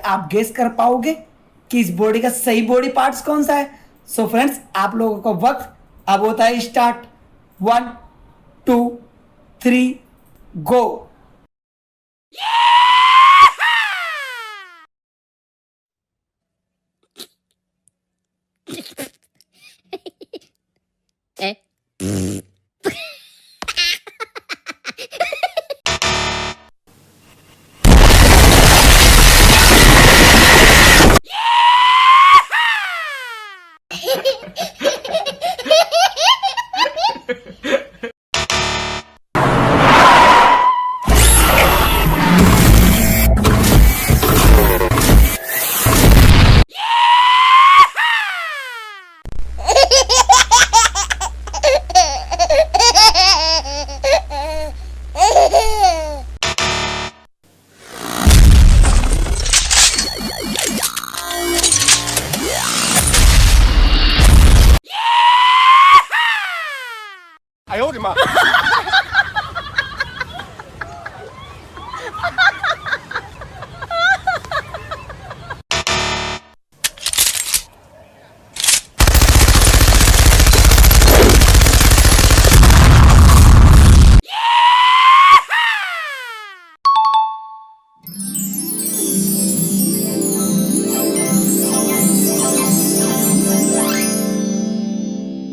आप गेस कर पाओगे कि इस बॉडी का सही बॉडी पार्ट्स कौन सा है? सो फ्रेंड्स, आप लोगों का वक्त अब होता है start. 1 2 3 go. I owed him up.